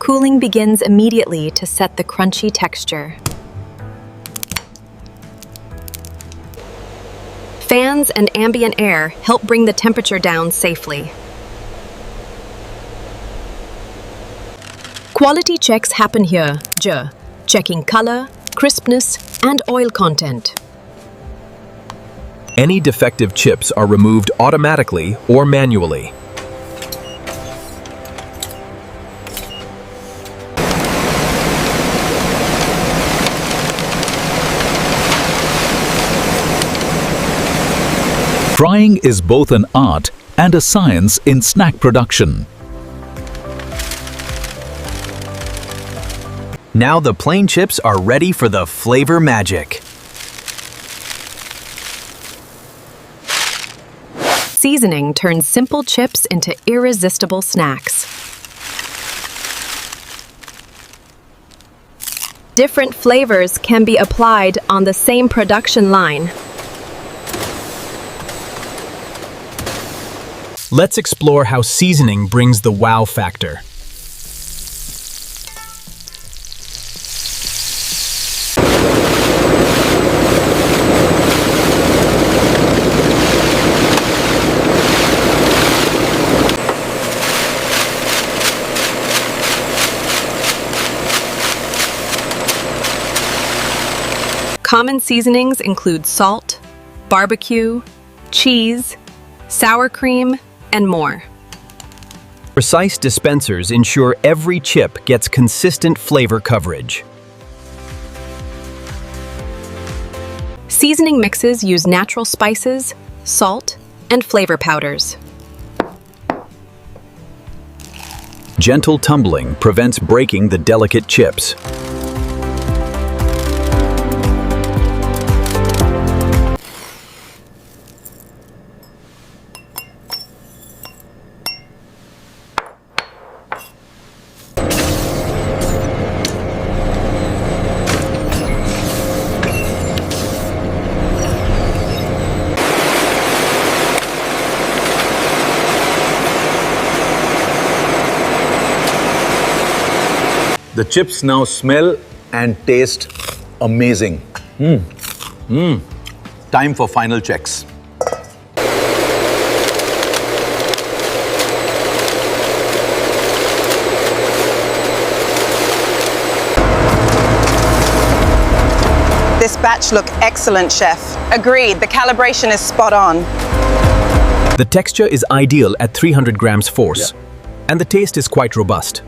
Cooling begins immediately to set the crunchy texture. Fans and ambient air help bring the temperature down safely. Quality checks happen here, checking color, crispness, and oil content. Any defective chips are removed automatically or manually. Frying is both an art and a science in snack production. Now the plain chips are ready for the flavor magic. Seasoning turns simple chips into irresistible snacks. Different flavors can be applied on the same production line. Let's explore how seasoning brings the wow factor. Common seasonings include salt, barbecue, cheese, sour cream, and more. Precise dispensers ensure every chip gets consistent flavor coverage. Seasoning mixes use natural spices, salt, and flavor powders. Gentle tumbling prevents breaking the delicate chips. The chips now smell and taste amazing. Time for final checks. This batch look excellent, chef. Agreed, the calibration is spot on. The texture is ideal at 300 grams force, and the taste is quite robust.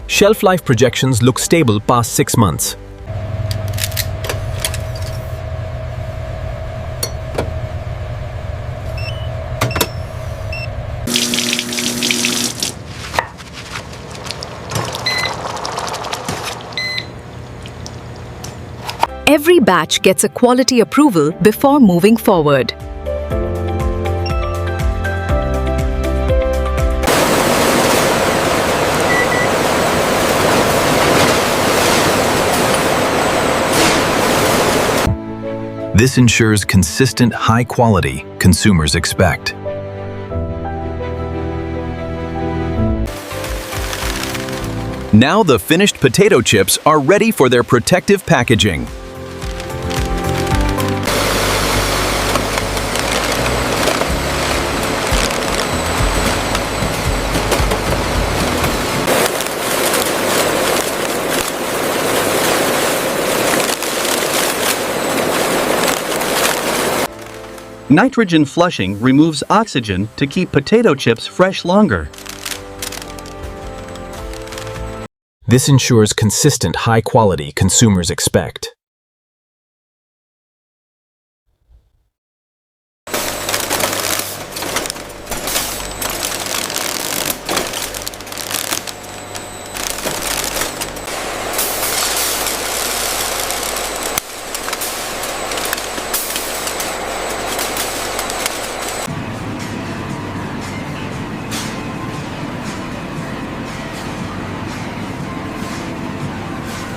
Shelf life projections look stable past 6 months. Every batch gets a quality approval before moving forward. This ensures consistent, high quality consumers expect. Now the finished potato chips are ready for their protective packaging. Nitrogen flushing removes oxygen to keep potato chips fresh longer. This ensures consistent, high quality consumers expect.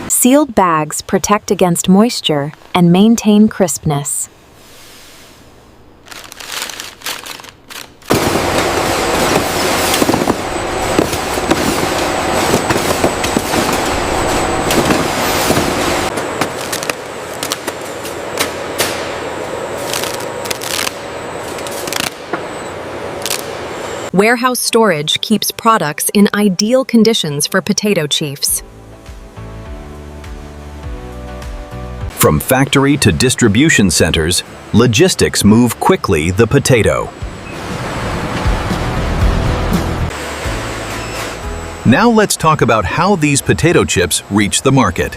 Sealed bags protect against moisture and maintain crispness. Warehouse storage keeps products in ideal conditions for potato chips. From factory to distribution centers, logistics move quickly the potato. Now let's talk about how these potato chips reach the market.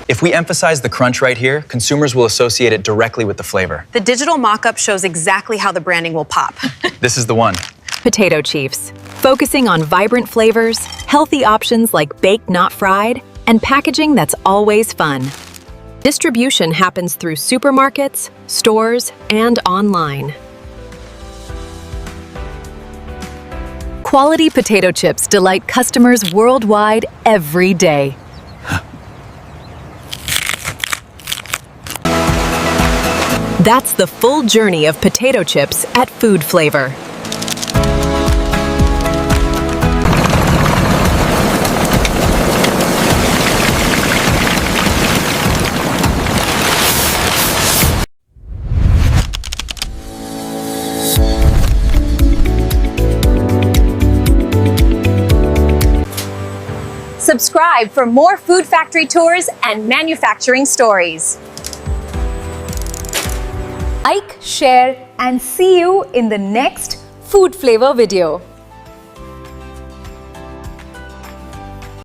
If we emphasize the crunch right here, consumers will associate it directly with the flavor. The digital mock-up shows exactly how the branding will pop. This is the one. Potato chips, focusing on vibrant flavors, healthy options like baked not fried, and packaging that's always fun. Distribution happens through supermarkets, stores, and online. Quality potato chips delight customers worldwide every day. That's the full journey of potato chips at Food Flavor. Subscribe for more food factory tours and manufacturing stories. Like, share, and see you in the next Food Flavor video.